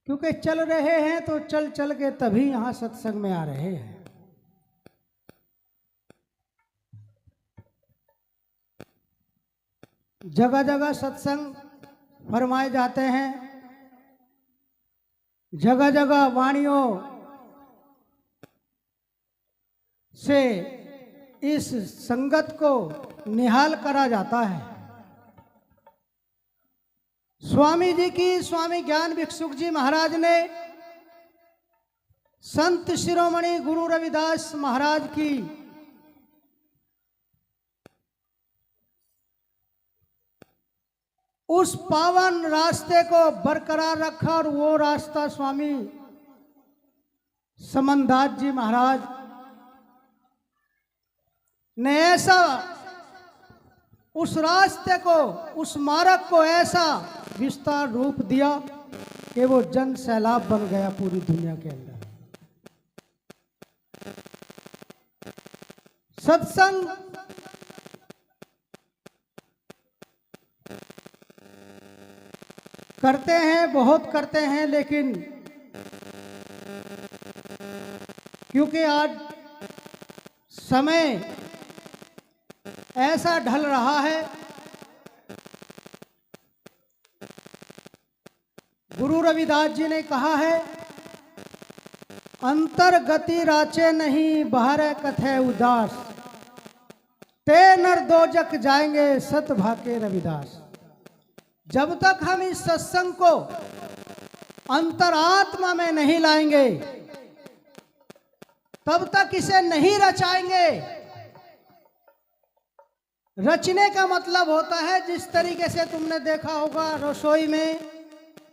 क्योंकि चल रहे हैं तो चल चल के तभी यहां सत्संग में आ रहे हैं। जगह जगह सत्संग फरमाए जाते हैं, जगह जगह वाणियों से इस संगत को निहाल करा जाता है। स्वामी जी की, स्वामी ज्ञान भिक्षुक जी महाराज ने संत शिरोमणि गुरु रविदास महाराज की उस पावन रास्ते को बरकरार रखा और वो रास्ता स्वामी समनदास जी महाराज ने ऐसा उस रास्ते को, उस मार्ग को ऐसा विस्तार रूप दिया कि वो जन सैलाब बन गया पूरी दुनिया के अंदर। सत्संग करते हैं, बहुत करते हैं, लेकिन क्योंकि आज समय ऐसा ढल रहा है, गुरु रविदास जी ने कहा है, अंतर्गति राचे नहीं बाहर कथे उदास, ते नर दोजक जाएंगे सत भाके रविदास। जब तक हम इस सत्संग को अंतरात्मा में नहीं लाएंगे, तब तक इसे नहीं रचाएंगे। रचने का मतलब होता है, जिस तरीके से तुमने देखा होगा रसोई में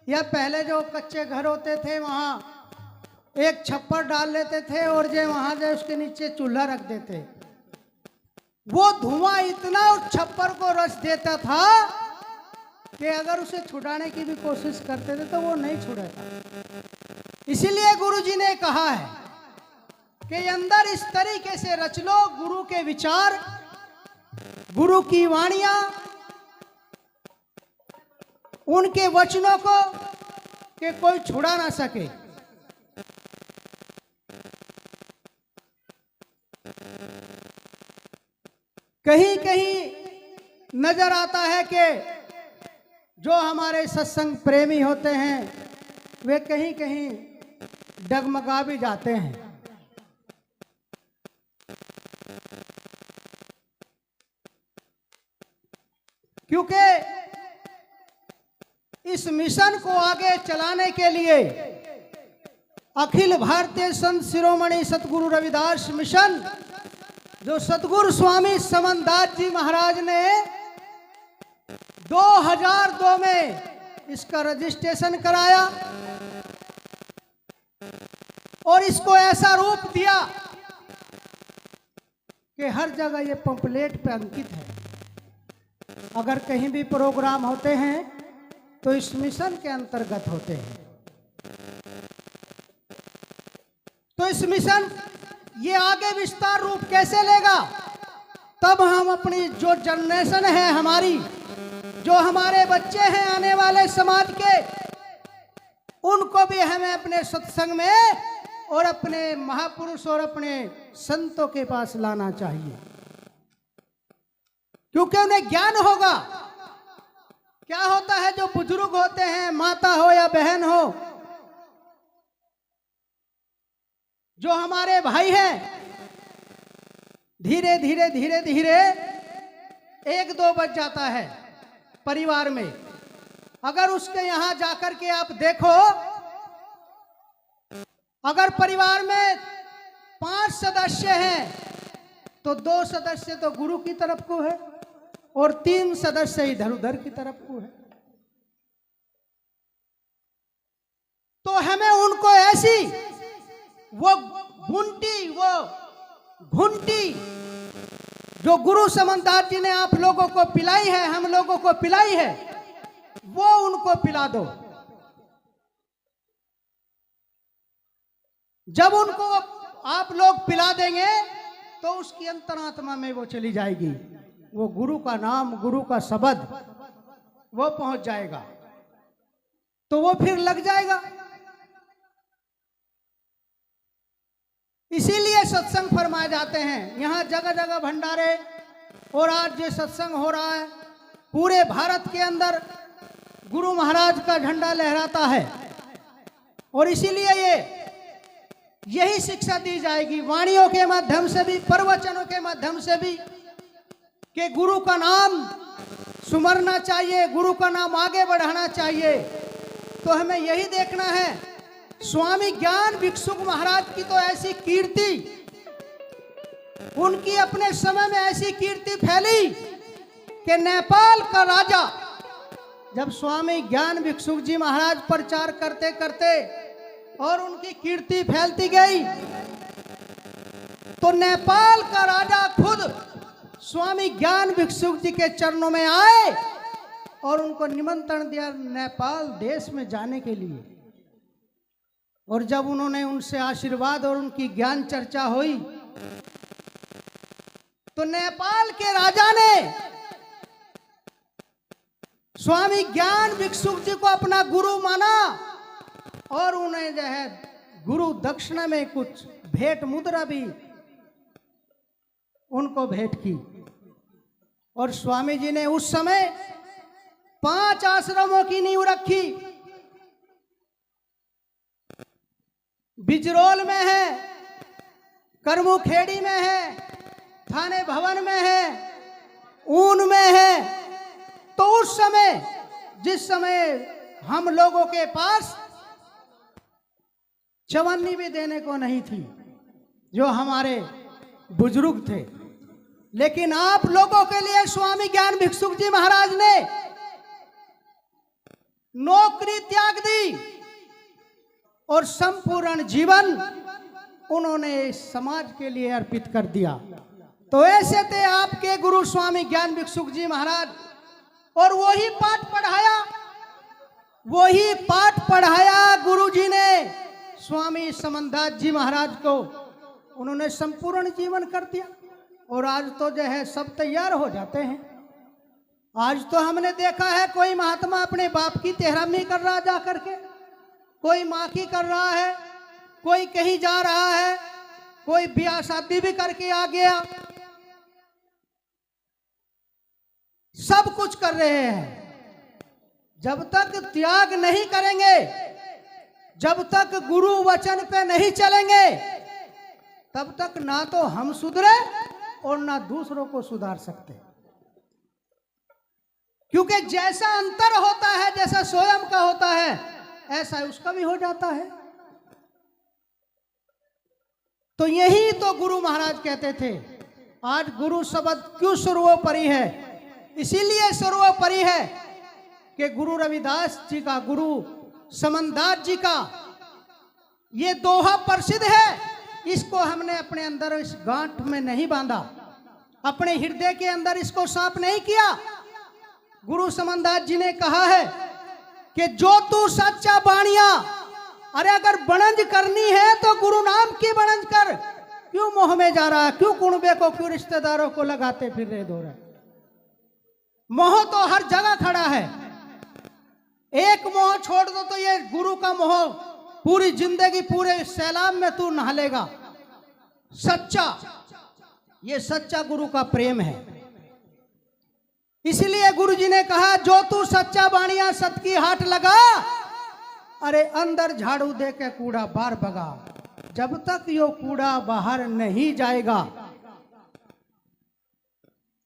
या पहले जो कच्चे घर होते थे वहां एक छप्पर डाल लेते थे और जो वहां जो उसके नीचे चूल्हा रख देते, वो धुआं इतना उस छप्पर को रच देता था कि अगर उसे छुड़ाने की भी कोशिश करते थे तो वो नहीं छुड़ाता। इसीलिए गुरु जी ने कहा है कि अंदर इस तरीके से रच लो गुरु के विचार, गुरु की वाणियां, उनके वचनों को कि कोई छुड़ा ना सके। कहीं कहीं नजर आता है कि जो हमारे सत्संग प्रेमी होते हैं वे कहीं कहीं डगमगा भी जाते हैं, क्योंकि इस मिशन को आगे चलाने के लिए अखिल भारतीय संत शिरोमणि सतगुरु रविदास मिशन, जो सतगुरु स्वामी समनदास जी महाराज ने 2002 में इसका रजिस्ट्रेशन कराया और इसको ऐसा रूप दिया कि हर जगह ये पंपलेट पे अंकित है। अगर कहीं भी प्रोग्राम होते हैं तो इस मिशन के अंतर्गत होते हैं। तो इस मिशन ये आगे विस्तार रूप कैसे लेगा, तब हम अपनी जो जनरेशन है हमारी, जो हमारे बच्चे हैं आने वाले समाज के, उनको भी हमें अपने सत्संग में और अपने महापुरुष और अपने संतों के पास लाना चाहिए, क्योंकि उन्हें ज्ञान होगा। क्या होता है, जो बुजुर्ग होते हैं, माता हो या बहन हो, जो हमारे भाई हैं, धीरे धीरे धीरे धीरे 1-2 बज जाता है परिवार में। अगर उसके यहां जाकर के आप देखो, अगर परिवार में 5 सदस्य हैं तो 2 सदस्य तो गुरु की तरफ को है और 3 सदस्य इधर उधर की तरफ को है। तो हमें उनको ऐसी वो घुंटी जो गुरु समनदास जी ने आप लोगों को पिलाई है, हम लोगों को पिलाई है, वो उनको पिला दो। जब उनको आप लोग पिला देंगे तो उसकी अंतरात्मा में वो चली जाएगी, वो गुरु का नाम, गुरु का शब्द वो पहुंच जाएगा, तो वो फिर लग जाएगा। इसीलिए सत्संग फरमाए जाते हैं। यहाँ जगह जगह भंडारे, और आज ये सत्संग हो रहा है, पूरे भारत के अंदर गुरु महाराज का झंडा लहराता है। और इसीलिए यही शिक्षा दी जाएगी वाणियों के माध्यम से भी, प्रवचनों के माध्यम से भी, कि गुरु का नाम सुमरना चाहिए, गुरु का नाम आगे बढ़ाना चाहिए। तो हमें यही देखना है। स्वामी ज्ञान भिक्षुक महाराज की तो ऐसी कीर्ति, उनकी अपने समय में ऐसी कीर्ति फैली कि नेपाल का राजा, जब स्वामी ज्ञान भिक्षुक जी महाराज प्रचार करते करते और उनकी कीर्ति फैलती गई, तो नेपाल का राजा खुद स्वामी ज्ञान भिक्षुक जी के चरणों में आए और उनको निमंत्रण दिया नेपाल देश में जाने के लिए। और जब उन्होंने उनसे आशीर्वाद और उनकी ज्ञान चर्चा हुई, तो नेपाल के राजा ने स्वामी ज्ञान भिक्षुक जी को अपना गुरु माना और उन्हें जो है गुरु दक्षिणा में कुछ भेंट मुद्रा भी उनको भेंट की। और स्वामी जी ने उस समय 5 आश्रमों की नींव रखी। बिजरोल में है, करमुखेड़ी में है, थाने भवन में है, ऊन में है। तो उस समय, जिस समय हम लोगों के पास चवन्नी भी देने को नहीं थी, जो हमारे बुजुर्ग थे, लेकिन आप लोगों के लिए स्वामी ज्ञान भिक्षुक जी महाराज ने नौकरी त्याग दी और संपूर्ण जीवन उन्होंने समाज के लिए अर्पित कर दिया। तो ऐसे थे आपके गुरु स्वामी ज्ञान भिक्षुक जी महाराज। और वही पाठ पढ़ाया गुरु जी ने स्वामी समनदास जी महाराज को। उन्होंने संपूर्ण जीवन कर दिया। और आज तो जो है सब तैयार हो जाते हैं। आज तो हमने देखा है कोई महात्मा अपने बाप की तेहरामी कर रहा जा करके, कोई माँ की कर रहा है, कोई कहीं जा रहा है, कोई ब्याह शादी भी करके आ गया, सब कुछ कर रहे हैं। जब तक त्याग नहीं करेंगे, जब तक गुरु वचन पे नहीं चलेंगे, तब तक ना तो हम सुधरे और ना दूसरों को सुधार सकते। क्योंकि जैसा अंतर होता है, जैसा स्वयं का होता है, ऐसा उसका भी हो जाता है। तो यही तो गुरु महाराज कहते थे। आज गुरु शब्द क्यों सर्वोपरि है? इसीलिए सर्वोपरि है कि गुरु रविदास जी का, गुरु समनदास जी का ये दोहा प्रसिद्ध है। इसको हमने अपने अंदर इस गांठ में नहीं बांधा, अपने हृदय के अंदर इसको साफ नहीं किया। गुरु समनदास जी ने कहा है कि जो तू सच्चा बाणिया, अरे अगर बनंज करनी है तो गुरु नाम की बनंज कर। क्यों मोह में जा रहा है? क्यों कुणबे को, क्यों रिश्तेदारों को लगाते फिर रहे दो रहे? मोह तो हर जगह खड़ा है। एक मोह छोड़ दो तो ये गुरु का मोह पूरी जिंदगी, पूरे सैलाब में तू नहा लेगा। सच्चा, ये सच्चा गुरु का प्रेम है। इसलिए गुरु जी ने कहा, जो तू सच्चा बाणिया सत की हाट लगा, अरे अंदर झाड़ू दे के कूड़ा बाहर भगा। जब तक यो कूड़ा बाहर नहीं जाएगा,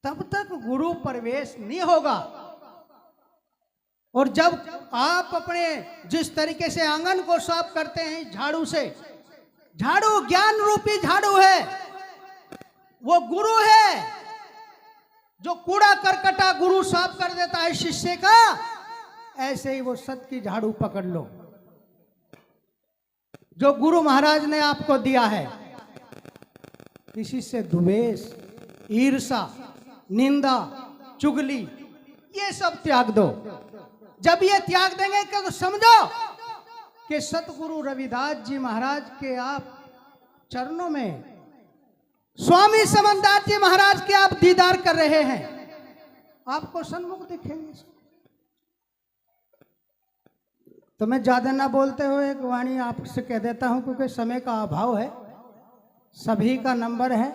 तब तक गुरु प्रवेश नहीं होगा। और जब आप अपने जिस तरीके से आंगन को साफ करते हैं झाड़ू से, झाड़ू ज्ञान रूपी झाड़ू है, वो गुरु है। जो कूड़ा करकटा गुरु साफ कर देता है शिष्य का, ऐसे ही वो सत की झाड़ू पकड़ लो जो गुरु महाराज ने आपको दिया है। किसी से द्वेष, ईर्षा, निंदा, चुगली, ये सब त्याग दो। जब ये त्याग देंगे तो समझो कि सतगुरु रविदास जी महाराज के आप चरणों में स्वामी समनदास जी महाराज के आप दीदार कर रहे हैं, आपको सन्मुख दिखेंगे। तो मैं ज्यादा ना बोलते हुए एक वाणी आपसे कह देता हूं, क्योंकि समय का अभाव है, सभी का नंबर है।